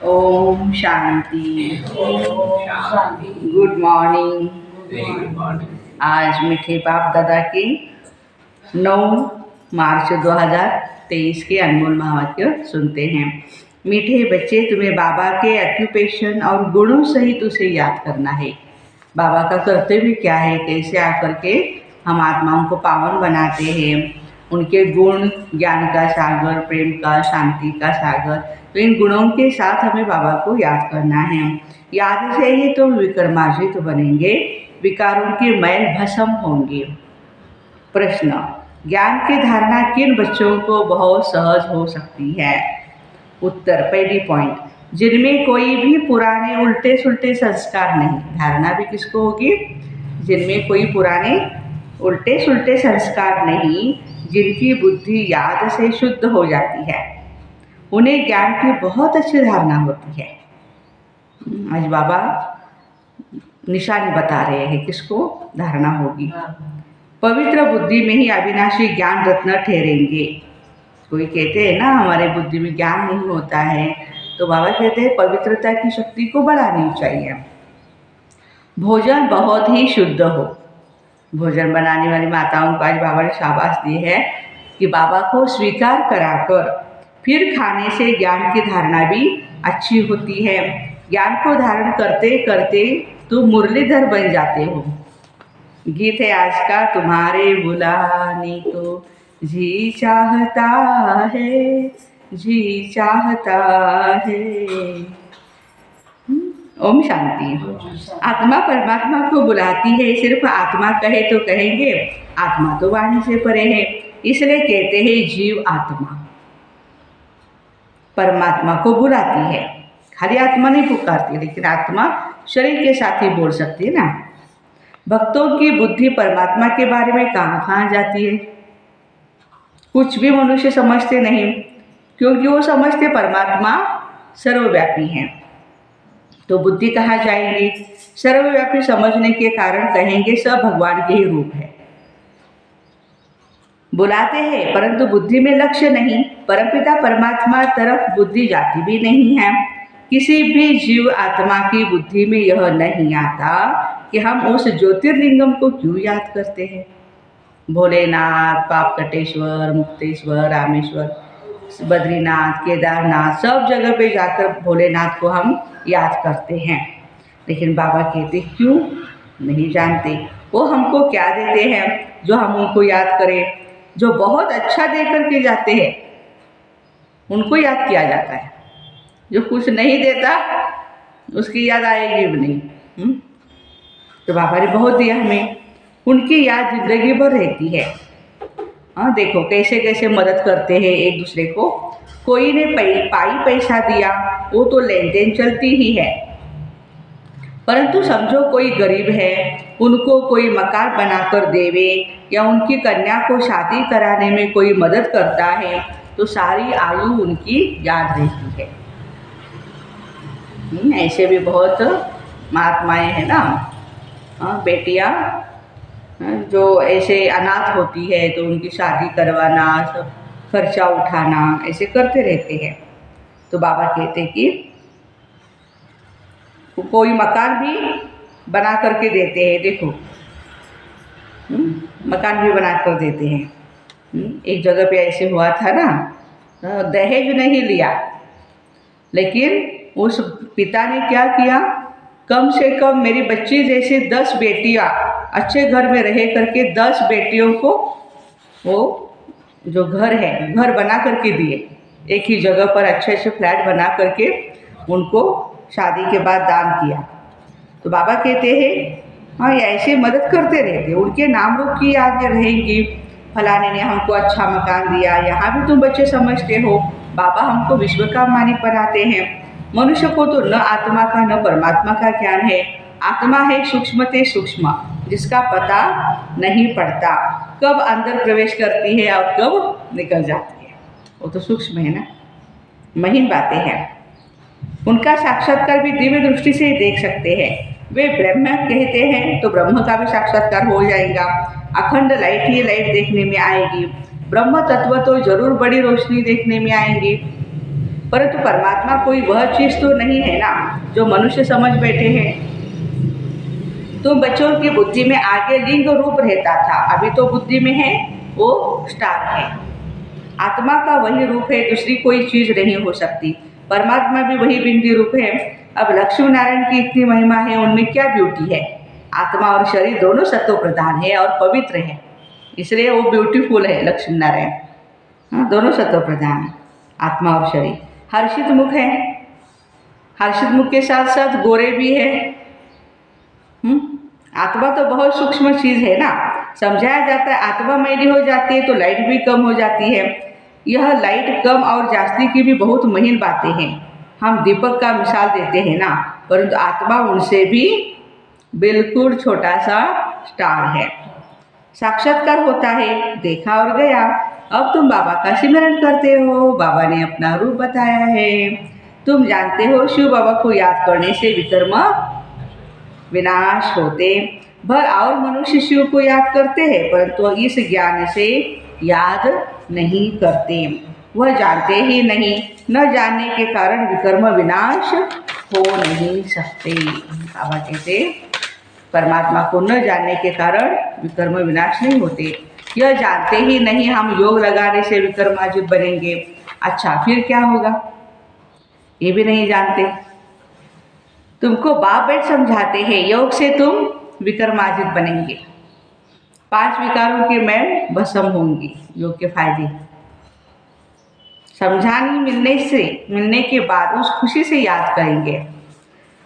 ओम शांति। Good morning. Very good morning. आज मीठे बाप दादा के 9 मार्च 2023 के अनमोल महावाक्य सुनते हैं। मीठे बच्चे, तुम्हें बाबा के ऑक्यूपेशन और गुणों सहित उसे याद करना है। बाबा का कर्तव्य क्या है, कैसे आकर के हम आत्माओं को पावन बनाते हैं, उनके गुण, ज्ञान का सागर, प्रेम का, शांति का सागर। तो इन गुणों के साथ हमें बाबा को याद करना है। याद से ही तो विक्रमार्जित बनेंगे, विकारों के मैल भस्म होंगे। प्रश्न, ज्ञान की धारणा किन बच्चों को बहुत सहज हो सकती है? उत्तर, पहली पॉइंट, जिनमें कोई भी पुराने उल्टे सुल्टे संस्कार नहीं। धारणा भी किसको होगी? जिनमें कोई पुराने उल्टे सुल्टे संस्कार नहीं, जिनकी बुद्धि याद से शुद्ध हो जाती है, उन्हें ज्ञान की बहुत अच्छी धारणा होती है। आज बाबा निशानी बता रहे हैं किसको धारणा होगी। पवित्र बुद्धि में ही अविनाशी ज्ञान रत्न ठहरेंगे। कोई कहते हैं ना हमारे बुद्धि में ज्ञान नहीं होता है, तो बाबा कहते हैं पवित्रता की शक्ति को बढ़ानी चाहिए। भोजन बहुत ही शुद्ध हो। भोजन बनाने वाली माताओं को आज बाबा ने शाबाश दी है कि बाबा को स्वीकार कराकर फिर खाने से ज्ञान की धारणा भी अच्छी होती है। ज्ञान को धारण करते करते तुम मुरलीधर बन जाते हो। गीत है आज का, तुम्हारे बुलाने को जी चाहता है, जी चाहता है। ओम शांति। आत्मा परमात्मा को बुलाती है। सिर्फ आत्मा कहे तो कहेंगे, आत्मा तो वाणी से परे है, इसलिए कहते हैं जीव आत्मा परमात्मा को बुलाती है। खाली आत्मा नहीं पुकारती, लेकिन आत्मा शरीर के साथ ही बोल सकती है ना। भक्तों की बुद्धि परमात्मा के बारे में कहाँ कहाँ जाती है? कुछ भी मनुष्य समझते नहीं, क्योंकि वो समझते परमात्मा सर्वव्यापी है। तो बुद्धि कहाँ जाएगी? सर्वव्यापी समझने के कारण कहेंगे सब भगवान के ही रूप है। बुलाते हैं परंतु बुद्धि में लक्ष्य नहीं, परमपिता परमात्मा तरफ बुद्धि जाती भी नहीं है। किसी भी जीव आत्मा की बुद्धि में यह नहीं आता कि हम उस ज्योतिर्लिंगम को क्यों याद करते हैं। भोलेनाथ, पापकटेश्वर, मुक्तेश्वर, रामेश्वर, बद्रीनाथ, केदारनाथ, सब जगह पे जाकर भोलेनाथ को हम याद करते हैं। लेकिन बाबा कहते क्यों नहीं जानते। वो हमको क्या देते हैं जो हम उनको याद करें? जो बहुत अच्छा दे करके जाते हैं उनको याद किया जाता है। जो कुछ नहीं देता उसकी याद आएगी भी नहीं। तो बाबा ने बहुत दिया हमें, उनकी याद जिंदगी भर रहती है। हाँ, देखो कैसे कैसे मदद करते हैं एक दूसरे को। कोई ने पाई पैसा दिया, वो तो लेन देन चलती ही है। परंतु समझो कोई गरीब है, उनको कोई मकान बनाकर देवे या उनकी कन्या को शादी कराने में कोई मदद करता है, तो सारी आयु उनकी याद रहती है। ऐसे भी बहुत महात्माएं हैं ना। बेटियां जो ऐसे अनाथ होती है तो उनकी शादी करवाना, सब खर्चा उठाना ऐसे करते रहते हैं। तो बाबा कहते कि कोई मकान भी बना करके देते हैं। देखो मकान भी बना कर देते हैं। एक जगह पे ऐसे हुआ था ना, दहेज नहीं लिया, लेकिन उस पिता ने क्या किया, कम से कम मेरी बच्ची जैसे 10 बेटियां अच्छे घर में रह करके 10 बेटियों को वो जो घर है घर बना करके दिए। एक ही जगह पर अच्छे से फ्लैट बना करके उनको शादी के बाद दान किया। तो बाबा कहते हैं हाँ, ऐसे मदद करते रहते, उनके नाम रूप की याद रहेंगी। फलाने ने हमको अच्छा मकान दिया। यहाँ भी तुम बच्चे समझते हो बाबा हमको विश्व का मालिक बनाते हैं। मनुष्य को तो न आत्मा का न परमात्मा का ज्ञान है। आत्मा है सूक्ष्म ते सूक्ष्म, जिसका पता नहीं पड़ता, कब अंदर प्रवेश करती है और कब निकल जाती है। वो तो सूक्ष्म है ना, महीन बातें हैं। उनका साक्षात्कार भी दिव्य दृष्टि से देख सकते हैं। वे ब्रह्म कहते हैं तो ब्रह्म का भी साक्षात्कार हो जाएगा। अखंड लाइट ही लाइट देखने में आएगी। ब्रह्म तत्व तो जरूर बड़ी रोशनी देखने में आएंगी। परंतु परमात्मा कोई वह चीज़ तो नहीं है ना जो मनुष्य समझ बैठे हैं। तो बच्चों की बुद्धि में आगे लिंग रूप रहता था, अभी तो बुद्धि में है वो स्टार है। आत्मा का वही रूप है, दूसरी कोई चीज नहीं हो सकती। परमात्मा भी वही बिंदी रूप है। अब लक्ष्मी नारायण की इतनी महिमा है, उनमें क्या ब्यूटी है। आत्मा और शरीर दोनों सत्व प्रधान है और पवित्र है, इसलिए वो ब्यूटीफुल है लक्ष्मी नारायण। हाँ, दोनों सत्व प्रधान है, आत्मा और शरीर। हर्षित मुख है, हर्षित मुख के साथ साथ गोरे भी है। आत्मा तो बहुत सूक्ष्म चीज है ना, समझाया जाता है आत्मा मैली हो जाती है तो लाइट भी कम हो जाती है। यह लाइट कम और जास्ती की भी बहुत महीन बातें हैं। हम दीपक का मिसाल देते हैं ना, परंतु आत्मा उनसे भी बिल्कुल छोटा सा स्टार है। साक्षात्कार होता है, देखा और गया। अब तुम बाबा का सिमरन करते हो, बाबा ने अपना रूप बताया है। तुम जानते हो शिव बाबा को याद करने से विकर्म विनाश होते। भर और मनुष्य शिव को याद करते हैं, परंतु इस ज्ञान से याद नहीं करते। वह जानते ही नहीं, न जानने के कारण विकर्म विनाश हो नहीं सकते। बाबा कहते परमात्मा को न जानने के कारण विकर्म विनाश नहीं होते। यह जानते ही नहीं हम योग लगाने से विकर्माजित बनेंगे। अच्छा, फिर क्या होगा ये भी नहीं जानते। तुमको बाप बैठ समझाते हैं योग से तुम विकर्माजित बनेंगे, 5 विकारों के मैं भस्म होंगी। योग के फायदे समझाने मिलने के बाद उस खुशी से याद करेंगे।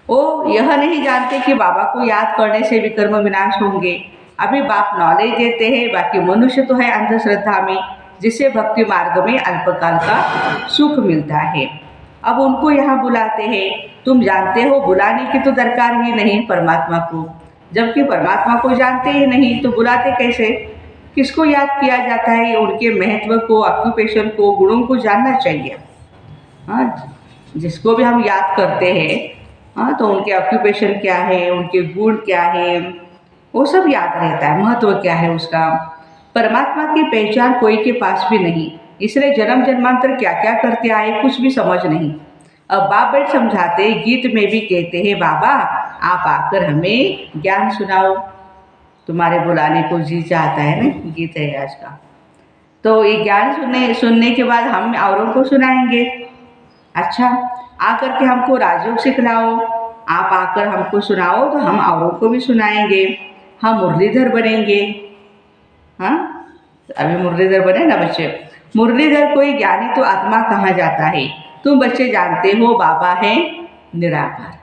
वो यह नहीं जानते कि बाबा को याद करने से विकर्म विनाश होंगे। अभी बाप नॉलेज देते हैं, बाकी मनुष्य तो है अंधश्रद्धा में, जिससे भक्ति मार्ग में अल्पकाल का सुख मिलता है। अब उनको यहाँ बुलाते हैं। तुम जानते हो बुलाने की तो दरकार ही नहीं परमात्मा को, जबकि परमात्मा को जानते ही नहीं तो बुलाते कैसे। किसको याद किया जाता है, उनके महत्व को, ऑक्यूपेशन को, गुणों को जानना चाहिए। हाँ, जिसको भी हम याद करते हैं, हाँ, तो उनके ऑक्यूपेशन क्या है, उनके गुण क्या है, वो सब याद रहता है, महत्व क्या है उसका। परमात्मा की पहचान कोई के पास भी नहीं, इसलिए जन्म जन्मांतर क्या क्या करते आए कुछ भी समझ नहीं। अब बाप बैठ समझाते, गीत में भी कहते हैं बाबा आप आकर हमें ज्ञान सुनाओ, तुम्हारे बुलाने को जी चाहता है ना, गीत है आज का। तो ये ज्ञान सुनने के बाद हम औरों को सुनाएंगे। अच्छा, आकर के हमको राजयोग सिखलाओ, आप आकर हमको सुनाओ तो हम औरों को भी सुनाएंगे, हम मुरलीधर बनेंगे। हाँ, अभी मुरलीधर बने ना बच्चे। मुरलीधर कोई ज्ञानी तो आत्मा कहाँ जाता है। तुम बच्चे जानते हो बाबा है निराकार,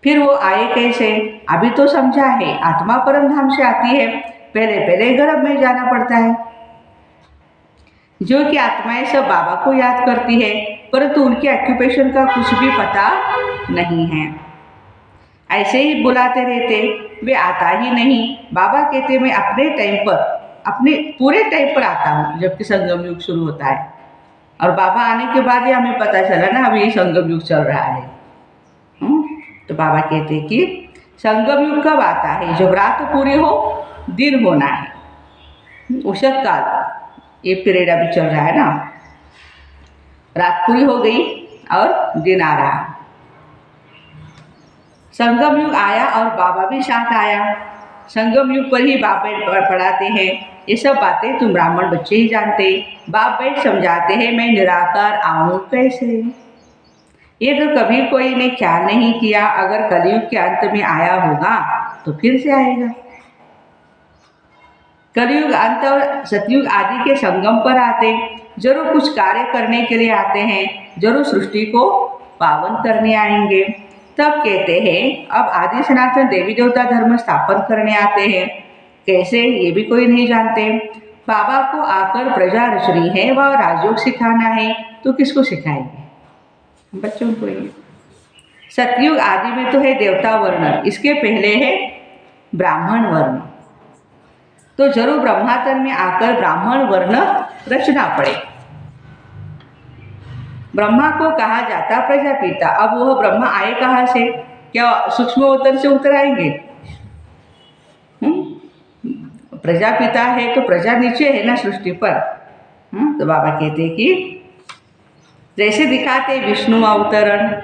फिर वो आए कैसे, अभी तो समझा है आत्मा परम धाम से आती है, पहले पहले गर्भ में जाना पड़ता है। जो कि आत्माएं सब बाबा को याद करती है, परंतु उनके ऑक्यूपेशन का कुछ भी पता नहीं है। ऐसे ही बुलाते रहते, वे आता ही नहीं। बाबा कहते मैं अपने टाइम पर, अपने पूरे टाइम पर आता हूँ, जबकि संगम युग शुरू होता है। और बाबा आने के बाद ही हमें पता चला ना अभी ये संगम युग चल रहा है। तो बाबा कहते हैं कि संगम युग कब आता है, जब रात पूरी हो दिन होना है। उषद काल ये पीरियड अभी चल रहा है ना, रात पूरी हो गई और दिन आ रहा। संगम युग आया और बाबा भी साथ आया। संगम युग पर ही बाप बैठ पढ़ाते हैं। ये सब बातें तुम ब्राह्मण बच्चे ही जानते। बाप बैठ समझाते हैं मैं निराकार आऊँ कैसे। ये तो कभी कोई ने ख्याल नहीं किया, अगर कलयुग के अंत में आया होगा तो फिर से आएगा। कलयुग अंत और सतयुग आदि के संगम पर आते, जरूर कुछ कार्य करने के लिए आते हैं, जरूर सृष्टि को पावन करने आएंगे। तब कहते हैं अब आदि सनातन देवी देवता धर्म स्थापन करने आते हैं। कैसे ये भी कोई नहीं जानते। बाबा को आकर प्रजा रचनी है व राजयोग सिखाना है, तो किसको सिखाएंगे, बच्चों को ही। सतयुग आदि में तो है देवता वर्ण, इसके पहले है ब्राह्मण वर्ण, तो जरूर ब्रह्मातन में आकर ब्राह्मण वर्ण रचना पड़े। ब्रह्मा को कहा जाता प्रजापिता। अब वह ब्रह्मा आए कहाँ से, क्या सूक्ष्म अवतार से उतर आएंगे। प्रजापिता है तो प्रजा नीचे है ना सृष्टि पर। तो बाबा कहते हैं कि जैसे दिखाते विष्णु अवतरण,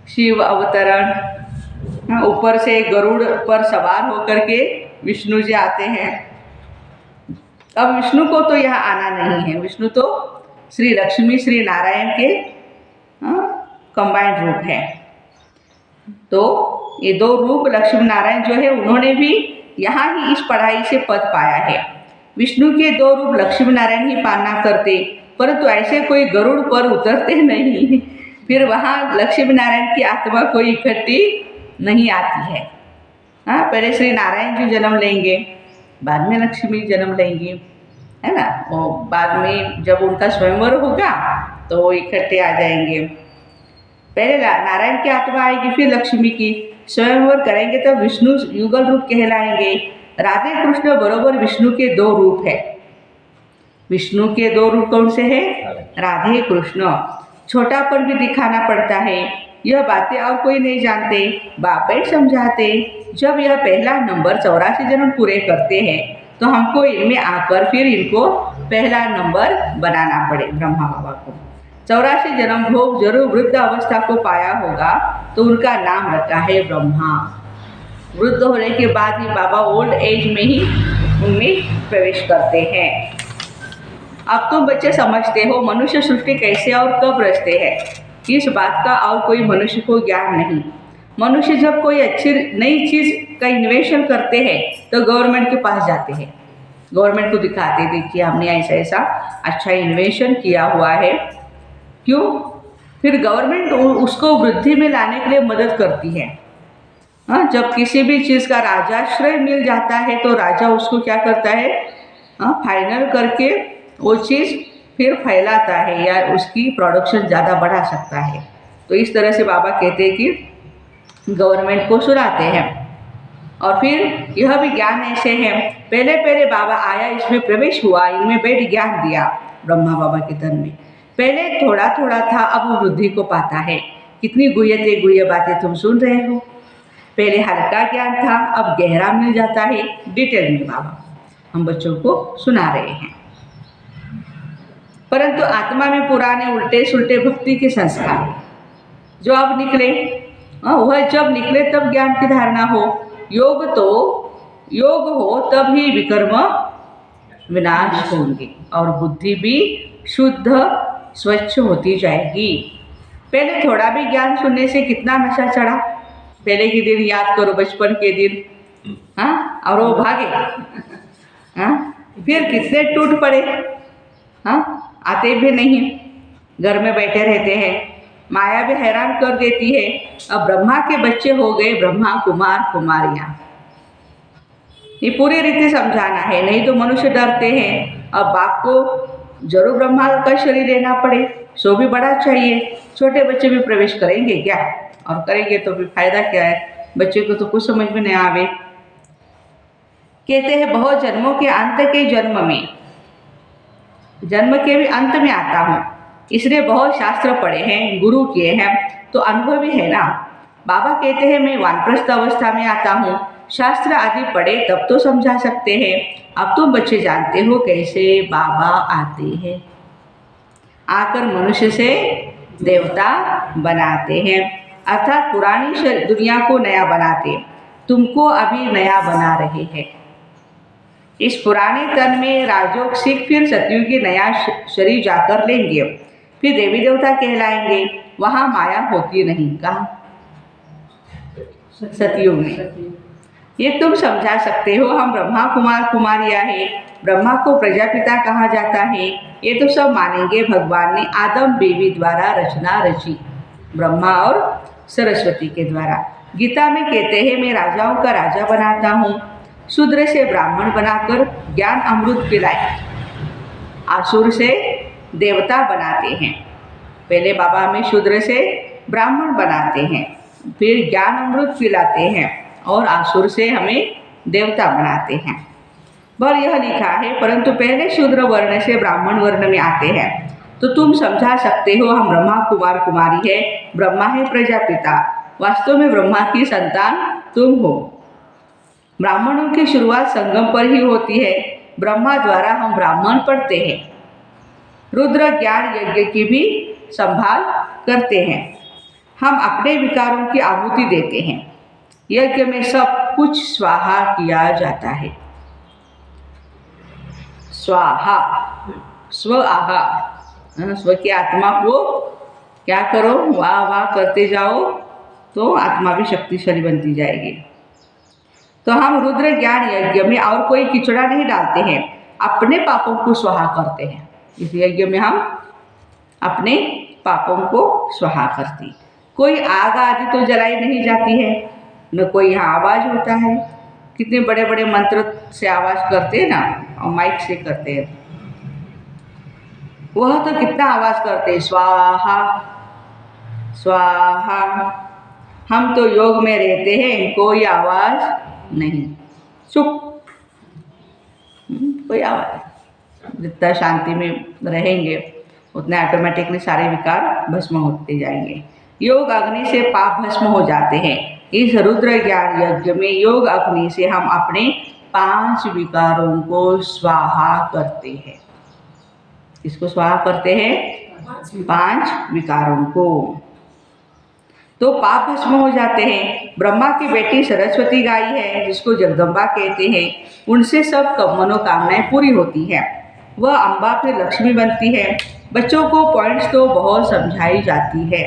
शिव अवतरण, ऊपर से गरुड़ पर सवार होकर के विष्णु जी आते हैं। अब विष्णु को तो यहाँ आना नहीं है, विष्णु तो श्री लक्ष्मी श्री नारायण के कंबाइंड रूप है। तो ये दो रूप लक्ष्मी नारायण जो है उन्होंने भी यहाँ ही इस पढ़ाई से पद पाया है। विष्णु के दो रूप लक्ष्मी नारायण ही पालना करते, परंतु ऐसे कोई गरुड़ पर उतरते नहीं, फिर वहाँ लक्ष्मी नारायण की आत्मा कोई इकट्ठी नहीं आती है। हाँ, पहले श्री नारायण जी जन्म लेंगे, बाद में लक्ष्मी जन्म लेंगी, है ना। और बाद में जब उनका स्वयंवर होगा तो वो इकट्ठे आ जाएंगे। पहले नारायण की आत्मा आएगी, फिर लक्ष्मी की। स्वयंवर करेंगे तब विष्णु युगल रूप कहलाएंगे। राधे कृष्ण बरोबर विष्णु के दो रूप है। विष्णु के दो रूप कौन से हैं? राधे कृष्ण। छोटापन भी दिखाना पड़ता है, यह बातें और कोई नहीं जानते, बाप ही समझाते। जब यह पहला नंबर 84 जन्म पूरे करते हैं तो हमको इनमें आकर फिर इनको पहला नंबर बनाना पड़े। ब्रह्मा बाबा को 84 जन्म भोग जरूर वृद्ध अवस्था को पाया होगा तो उनका नाम रखा है ब्रह्मा। वृद्ध होने के बाद ही बाबा ओल्ड एज में ही उनमें प्रवेश करते हैं। अब तुम बच्चे समझते हो मनुष्य सृष्टि कैसे और कब रचते हैं, इस बात का और कोई मनुष्य को ज्ञान नहीं। मनुष्य जब कोई अच्छी नई चीज़ का इन्वेशन करते हैं तो गवर्नमेंट के पास जाते हैं, गवर्नमेंट को दिखाते, देखिए हमने ऐसा ऐसा अच्छा इन्वेशन किया हुआ है। क्यों? फिर गवर्नमेंट उसको वृद्धि में लाने के लिए मदद करती है। हाँ, जब किसी भी चीज़ का राजाश्रय मिल जाता है तो राजा उसको क्या करता है, फाइनल करके वो चीज़ फिर फैलाता है या उसकी प्रोडक्शन ज़्यादा बढ़ा सकता है। तो इस तरह से बाबा कहते हैं कि गवर्नमेंट को सुनाते हैं। और फिर यह भी ज्ञान ऐसे है, पहले पहले बाबा आया, इसमें प्रवेश हुआ, इनमें बैठ ज्ञान दिया ब्रह्मा बाबा के तन में। पहले थोड़ा थोड़ा था, अब वो वृद्धि को पाता है। कितनी गुह्य बातें तुम सुन रहे हो। पहले हल्का ज्ञान था, अब गहरा मिल जाता है, डिटेल में बाबा हम बच्चों को सुना रहे हैं। परंतु आत्मा में पुराने उल्टे सुलटे भक्ति के संस्कार जो अब निकले, वह जब निकले तब ज्ञान की धारणा हो। योग हो तब ही विकर्म विनाश होंगे और बुद्धि भी शुद्ध स्वच्छ होती जाएगी। पहले थोड़ा भी ज्ञान सुनने से कितना नशा चढ़ा, पहले के दिन याद करो, बचपन के दिन, हाँ, और वो भागे, हाँ, फिर कितने टूट पड़े, हाँ, आते भी नहीं, घर में बैठे रहते हैं, माया भी हैरान कर देती है। अब ब्रह्मा के बच्चे हो गए, ब्रह्मा कुमार कुमारियाँ, ये पूरी रीति समझाना है, नहीं तो मनुष्य डरते हैं। अब बाप को जरूर ब्रह्मा का शरीर लेना पड़े, सो भी बड़ा चाहिए। छोटे बच्चे भी प्रवेश करेंगे क्या, और करेंगे तो भी फायदा क्या है, बच्चे को तो कुछ समझ में नहीं आवे। कहते हैं बहुत जन्मों के अंत के जन्म में, जन्म के भी अंत में आता हूँ, इसलिए बहुत शास्त्र पढ़े हैं, गुरु किए हैं, तो अनुभवी है ना। बाबा कहते हैं मैं वानप्रस्थ अवस्था में आता हूँ, शास्त्र आदि पढ़े तब तो समझा सकते हैं। अब तुम बच्चे जानते हो कैसे बाबा आते हैं, आकर मनुष्य से देवता बनाते हैं, अर्थात पुरानी दुनिया को नया बनाते, तुमको अभी नया बना रहे हैं। इस पुराने तन में राजयोग सीख फिर सतयुगी नया शरीर जाकर लेंगे, फिर देवी देवता कहलाएंगे। वहाँ माया होती नहीं, कहाँ? सतयुग में। ये तुम समझा सकते हो। हम ब्रह्मा कुमार कुमारियाँ हैं, ब्रह्मा को प्रजापिता कहा जाता है, ये तो सब मानेंगे। भगवान ने आदम बेबी द्वारा रचना रची, ब्रह्मा और सरस्वती के द्वारा। गीता में कहते हैं मैं राजाओं का राजा बनाता हूँ, शूद्र से ब्राह्मण बनाकर ज्ञान अमृत पिलाए, आसुर से देवता बनाते हैं। पहले बाबा हमें शूद्र से ब्राह्मण बनाते हैं, फिर ज्ञान अमृत पिलाते हैं और आसुर से हमें देवता बनाते हैं। पर यह लिखा है परंतु पहले शूद्र वर्ण से ब्राह्मण वर्ण में आते हैं। तो तुम समझा सकते हो हम ब्रह्मा कुमार कुमारी है, ब्रह्मा है प्रजापिता, वास्तव में ब्रह्मा की संतान तुम हो। ब्राह्मणों की शुरुआत संगम पर ही होती है, ब्रह्मा द्वारा हम ब्राह्मण पढ़ते हैं। रुद्र ज्ञान यज्ञ की भी संभाल करते हैं। हम अपने विकारों की आहुति देते हैं। यज्ञ में सब कुछ स्वाहा किया जाता है। स्वाहा, स्व आहा, स्व की आत्मा को क्या करो, वाह वाह करते जाओ तो आत्मा भी शक्तिशाली बनती जाएगी। तो हम रुद्र ज्ञान यज्ञ में और कोई किचड़ा नहीं डालते हैं, अपने पापों को स्वाहा करते हैं। इस यज्ञ में हम अपने पापों को स्वाहा करती। कोई आग आदि तो जलाई नहीं जाती है, न कोई यहाँ आवाज़ होता है। कितने बड़े बड़े मंत्र से आवाज़ करते हैं ना, और माइक से करते हैं, वह तो कितना आवाज़ करते हैं, स्वाहा स्वाहा। हम तो योग में रहते हैं, कोई आवाज़ नहीं, चुप, कोई आवाज़। जितना शांति में रहेंगे उतना ऑटोमेटिकली सारे विकार भस्म होते जाएंगे। योग अग्नि से पाप भस्म हो जाते हैं। इस रुद्र ज्ञान यज्ञ में योग अग्नि से हम अपने 5 विकारों को स्वाहा करते हैं। इसको स्वाहा करते हैं, 5 विकारों को, तो पाप भस्म हो जाते हैं। ब्रह्मा की बेटी सरस्वती गाय है, जिसको जगदम्बा कहते हैं, उनसे सब मनोकामनाएं पूरी होती हैं। वह अम्बा फिर लक्ष्मी बनती है। बच्चों को पॉइंट्स तो बहुत समझाई जाती है।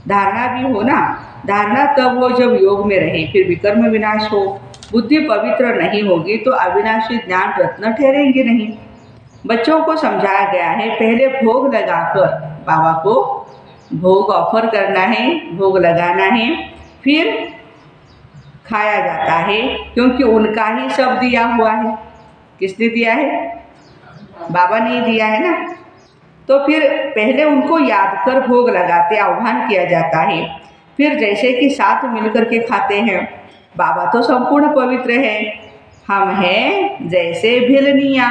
धारणा भी हो ना, धारणा तब हो जब योग में रहे, फिर विकर्म विनाश हो। बुद्धि पवित्र नहीं होगी तो अविनाशी ज्ञान रत्न ठहरेंगे नहीं। बच्चों को समझाया गया है, पहले भोग लगाकर बाबा को भोग ऑफर करना है, भोग लगाना है, फिर खाया जाता है, क्योंकि उनका ही सब दिया हुआ है। किसने दिया है? बाबा ने दिया है ना। तो फिर पहले उनको याद कर भोग लगाते, आह्वान किया जाता है, फिर जैसे कि साथ मिलकर के खाते हैं। बाबा तो संपूर्ण पवित्र है, हम हैं जैसे भिलनिया।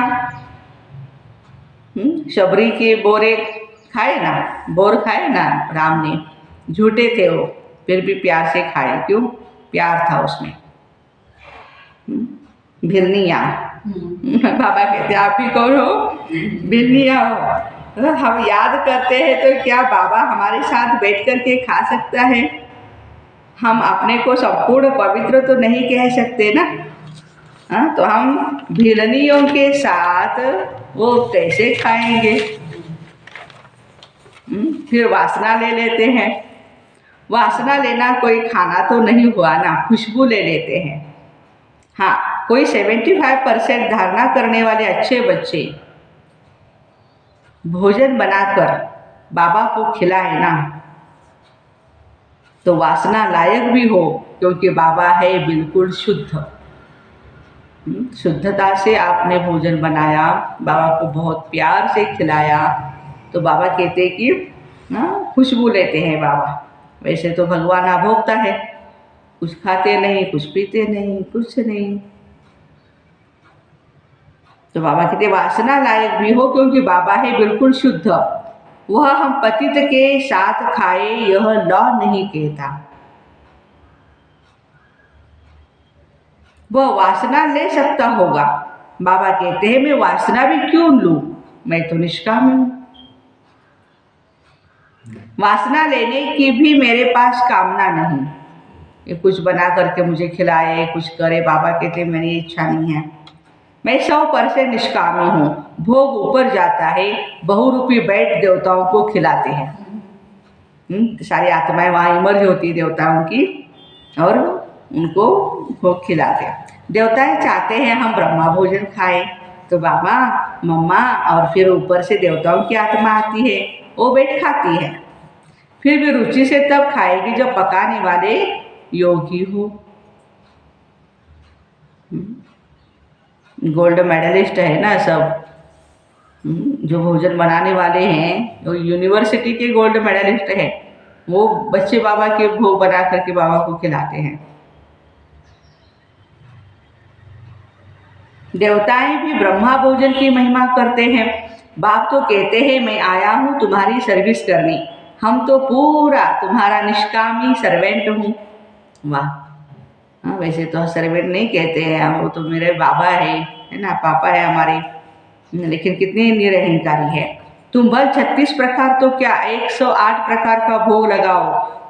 शबरी के बोरे खाए ना, बोर खाए ना राम ने, झूठे थे वो, फिर भी प्यार से खाए, क्यों? प्यार था उसमें। भिलनिया। बाबा कहते आप ही कौन हो? भिलनिया हो। हम याद करते हैं तो क्या बाबा हमारे साथ बैठ कर के खा सकता है? हम अपने को संपूर्ण पवित्र तो नहीं कह सकते ना। हाँ, तो हम भिलनियों के साथ वो कैसे खाएंगे? फिर वासना ले लेते हैं। वासना लेना कोई खाना तो नहीं हुआ ना, खुशबू ले लेते हैं। हाँ, कोई 75% धारणा करने वाले अच्छे बच्चे भोजन बनाकर बाबा को खिलाए ना, तो वासना लायक भी हो, क्योंकि बाबा है बिल्कुल शुद्ध। शुद्धता से आपने भोजन बनाया, बाबा को बहुत प्यार से खिलाया, तो बाबा कहते कि खुशबू लेते हैं बाबा। वैसे तो भगवान अभोक्ता है, कुछ खाते नहीं, कुछ पीते नहीं, कुछ नहीं। तो बाबा कहते वासना लायक भी हो, क्योंकि बाबा है बिल्कुल शुद्ध। वह हम पतित के साथ खाए यह लॉ नहीं कहता। वह वासना ले सकता होगा। बाबा कहते हैं मैं वासना भी क्यों लूं, मैं तो निष्काम हूं। वासना लेने की भी मेरे पास कामना नहीं, ये कुछ बना करके मुझे खिलाए, कुछ करे। बाबा कहते मेरी इच्छा नहीं है, मैं 100% निष्कामी हूँ। भोग ऊपर जाता है, बहुरूपी बैठ देवताओं को खिलाते हैं। सारी आत्माएं वहाँ इमर्ज होती है देवताओं की, और उनको भोग खिलाते हैं। देवताएं चाहते हैं हम ब्रह्मा भोजन खाएं, तो बाबा मम्मा और फिर ऊपर से देवताओं की आत्मा आती है, वो बैठ खाती है। फिर भी रुचि से तब खाएगी जब पकाने वाले योगी हो। गोल्ड मेडलिस्ट है ना सब, जो भोजन बनाने वाले हैं वो यूनिवर्सिटी के गोल्ड मेडलिस्ट है, वो बच्चे बाबा के भोग बना करके बाबा को खिलाते हैं। देवताएं भी ब्रह्मा भोजन की महिमा करते हैं। बाप तो कहते हैं मैं आया हूँ तुम्हारी सर्विस करने, हम तो पूरा तुम्हारा निष्कामी सर्वेंट हूँ। वाह, हाँ, वैसे तो सर्वेंट नहीं कहते हैं, वो तो मेरे बाबा है ना, पापा है हमारे, लेकिन कितने निरहंकारी है। तुम भल 36 प्रकार तो क्या 108 प्रकार का भोग लगाओ,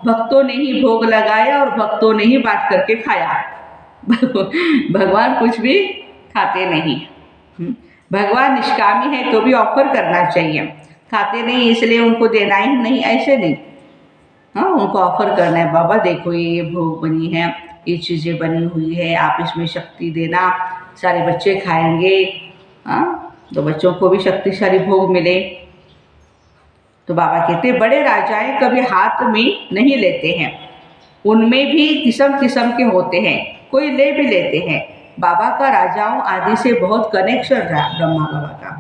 भक्तों ने ही भोग लगाया और भक्तों ने ही बांट करके खाया। भगवान कुछ भी खाते नहीं। भगवान निष्कामी है तो भी ऑफर करना चाहिए, खाते नहीं इसलिए उनको देना ही नहीं, ऐसे नहीं। हाँ, उनको ऑफर करना है, बाबा देखो ये भोग बनी है, ये चीज़ें बनी हुई है, आप इसमें शक्ति देना, सारे बच्चे खाएंगे। हाँ, तो बच्चों को भी शक्तिशाली भोग मिले। तो बाबा कहते बड़े राजाएं कभी हाथ में नहीं लेते हैं, उनमें भी किस्म किस्म के होते हैं, कोई ले भी लेते हैं। बाबा का राजाओं आदि से बहुत कनेक्शन रहा ब्रह्मा बाबा का,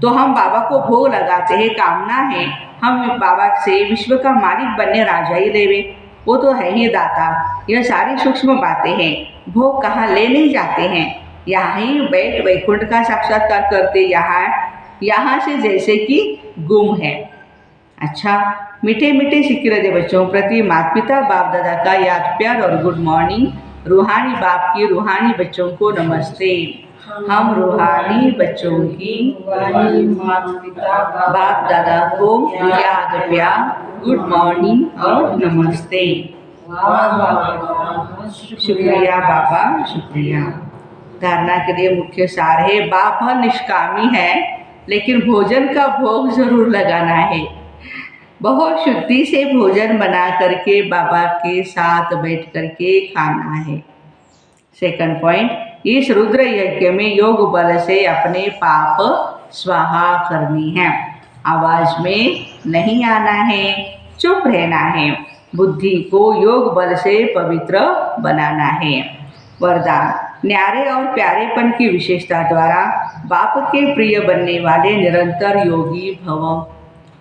तो हम बाबा को भोग लगाते हैं, कामना है हम बाबा से विश्व का मालिक बनने राजा ही लेवे, वो तो है ही दाता। यह सारी सूक्ष्म बातें हैं, भोग कहाँ ले नहीं जाते हैं, यहाँ ही बैठ वैकुंठ का साक्षात्कार करते, यहाँ से जैसे कि गुम है। अच्छा, मीठे मीठे सिक्के बच्चों प्रति माता पिता बाप दादा का याद प्यार और गुड मॉर्निंग। रूहानी बाप की रूहानी बच्चों को नमस्ते। हम रूहानी बच्चों की बाप दादा को याद प्यार, गुड मॉर्निंग और नमस्ते। शुक्रिया बाबा, शुक्रिया। धारणा के लिए मुख्य सार है, बाप निष्कामी है लेकिन भोजन का भोग जरूर लगाना है। बहुत शुद्धि से भोजन बना करके बाबा के साथ बैठ करके खाना है। सेकंड पॉइंट, इस रुद्र यज्ञ में योग बल से अपने पाप स्वाहा करनी है। आवाज में नहीं आना है, चुप रहना है, बुद्धि को योग बल से पवित्र बनाना है। वरदान, न्यारे और प्यारेपन की विशेषता द्वारा बाप के प्रिय बनने वाले निरंतर योगी भव।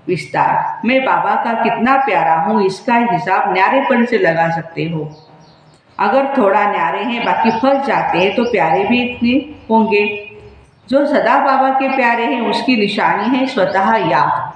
विस्तार, मैं बाबा का कितना प्यारा हूँ इसका हिसाब न्यारेपन से लगा सकते हो। अगर थोड़ा न्यारे हैं बाकी फंस जाते हैं तो प्यारे भी इतने होंगे। जो सदा बाबा के प्यारे हैं उसकी निशानी है स्वतः याद,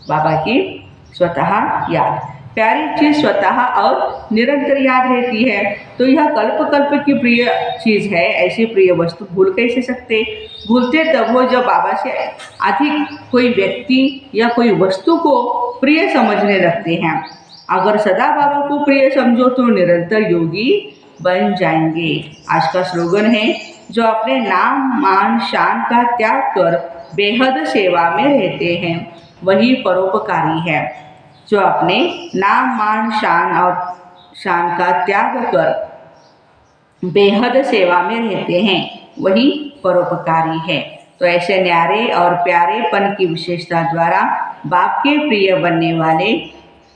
बाबा की स्वतः याद। प्यारी चीज़ स्वतः और निरंतर याद रहती है, तो यह कल्प कल्प की प्रिय चीज़ है। ऐसी प्रिय वस्तु भूल कैसे सकते? भूलते तब हो जब बाबा से अधिक कोई व्यक्ति या कोई वस्तु को प्रिय समझने लगते हैं। अगर सदा बाबा को प्रिय समझो तो निरंतर योगी बन जाएंगे। आज का स्लोगन है, जो अपने नाम मान शान का त्याग कर बेहद सेवा में रहते हैं वही परोपकारी है। जो अपने नाम मान शान का त्याग कर बेहद सेवा में रहते हैं वही परोपकारी है। तो ऐसे न्यारे और प्यारेपन की विशेषता द्वारा बाप के प्रिय बनने वाले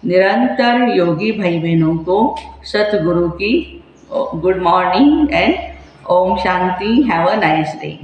निरंतर योगी भाई बहनों को सतगुरु की good morning and Om Shanti. Have a nice day.